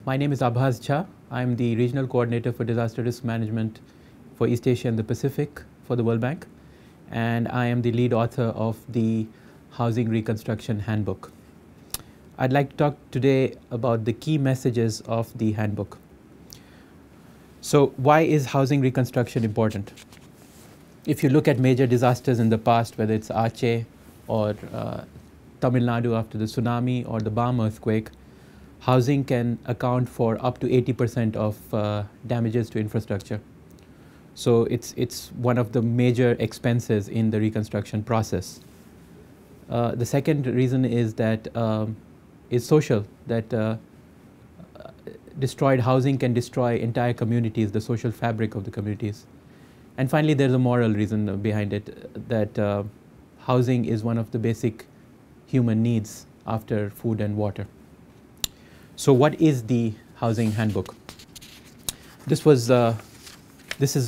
My name is Abhas Jha. I'm the Regional Coordinator for Disaster Risk Management for East Asia and the Pacific for the World Bank. And I am the lead author of the Housing Reconstruction Handbook. I'd like to talk today about the key messages of the handbook. So why is housing reconstruction important? If you look at major disasters in the past, whether it's Aceh or Tamil Nadu after the tsunami or the Bam earthquake, housing can account for up to 80% of damages to infrastructure. So it's one of the major expenses in the reconstruction process. The second reason is that is social, that destroyed housing can destroy entire communities, the social fabric of the communities. And finally, there's a moral reason behind it, that housing is one of the basic human needs after food and water. So what is the Housing Handbook? This is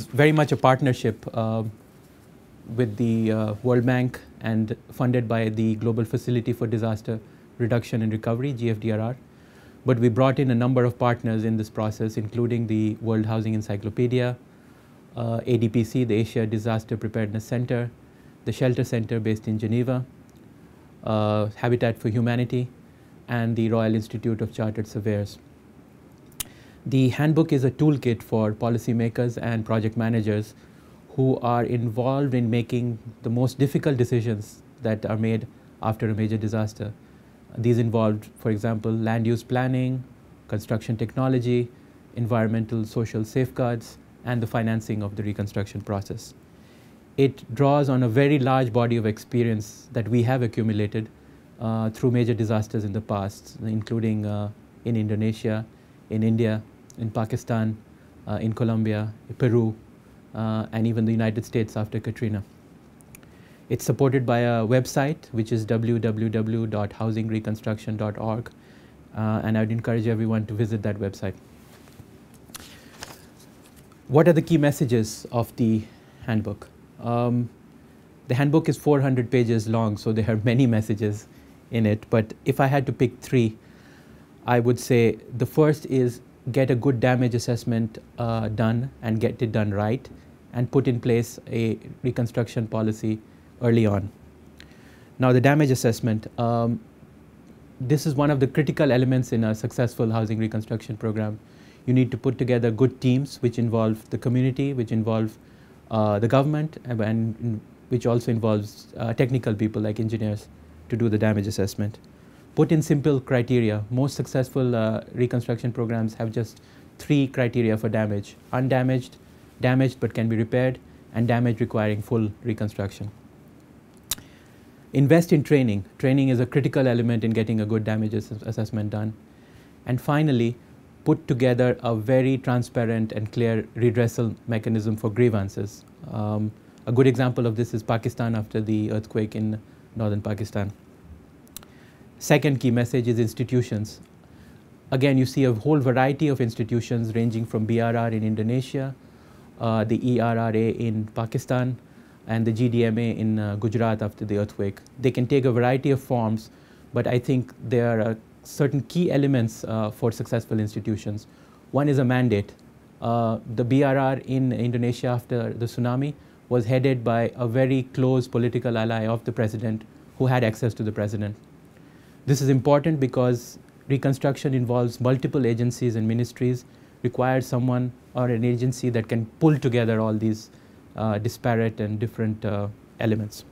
very much a partnership with the World Bank and funded by the Global Facility for Disaster Reduction and Recovery, GFDRR. But we brought in a number of partners in this process, including the World Housing Encyclopedia, ADPC, the Asia Disaster Preparedness Center, the Shelter Center based in Geneva, Habitat for Humanity, and the Royal Institute of Chartered Surveyors. The handbook is a toolkit for policymakers and project managers who are involved in making the most difficult decisions that are made after a major disaster. These involved, for example, land use planning, construction technology, environmental social safeguards, and the financing of the reconstruction process. It draws on a very large body of experience that we have accumulated through major disasters in the past, including in Indonesia, in India, in Pakistan, in Colombia, Peru, and even the United States after Katrina. It's supported by a website, which is www.housingreconstruction.org, and I'd encourage everyone to visit that website. What are the key messages of the handbook? The handbook is 400 pages long, so there are many messages in it, but if I had to pick three, I would say the first is get a good damage assessment done and get it done right, and put in place a reconstruction policy early on. Now, the damage assessment, this is one of the critical elements in a successful housing reconstruction program. You need to put together good teams which involve the community, which involve the government, and which also involves technical people like engineers to do the damage assessment. Put in simple criteria. Most successful reconstruction programs have just 3 criteria for damage: undamaged, damaged but can be repaired, and damage requiring full reconstruction. Invest in training. Training is a critical element in getting a good damage assessment done. And finally, put together a very transparent and clear redressal mechanism for grievances. A good example of this is Pakistan after the earthquake in northern Pakistan. Second key message is institutions. Again, you see a whole variety of institutions ranging from BRR in Indonesia, the ERRA in Pakistan, and the GDMA in Gujarat after the earthquake. They can take a variety of forms, but I think there are certain key elements for successful institutions. One is a mandate. The BRR in Indonesia after the tsunami was headed by a very close political ally of the president who had access to the president. This is important because reconstruction involves multiple agencies and ministries, requires someone or an agency that can pull together all these disparate and different elements.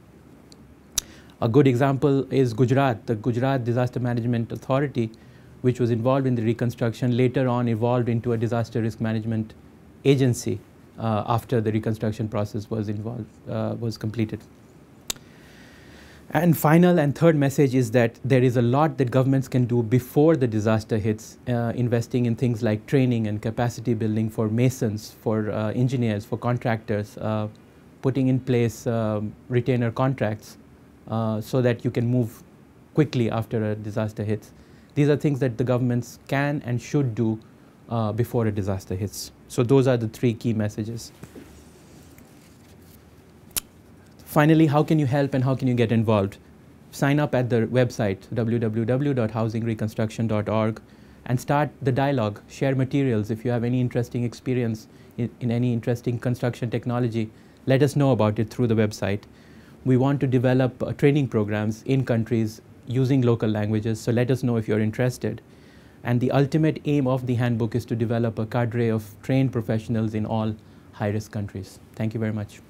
A good example is Gujarat. The Gujarat Disaster Management Authority, which was involved in the reconstruction, later on evolved into a disaster risk management agency after the reconstruction process was completed. And final and third message is that there is a lot that governments can do before the disaster hits, investing in things like training and capacity building for masons, for engineers, for contractors, putting in place retainer contracts so that you can move quickly after a disaster hits. These are things that the governments can and should do before a disaster hits. So those are the 3 key messages. Finally, how can you help and how can you get involved? Sign up at the website www.housingreconstruction.org and start the dialogue, share materials. If you have any interesting experience in any interesting construction technology, let us know about it through the website. We want to develop training programs in countries using local languages, so let us know if you're interested. And the ultimate aim of the handbook is to develop a cadre of trained professionals in all high-risk countries. Thank you very much.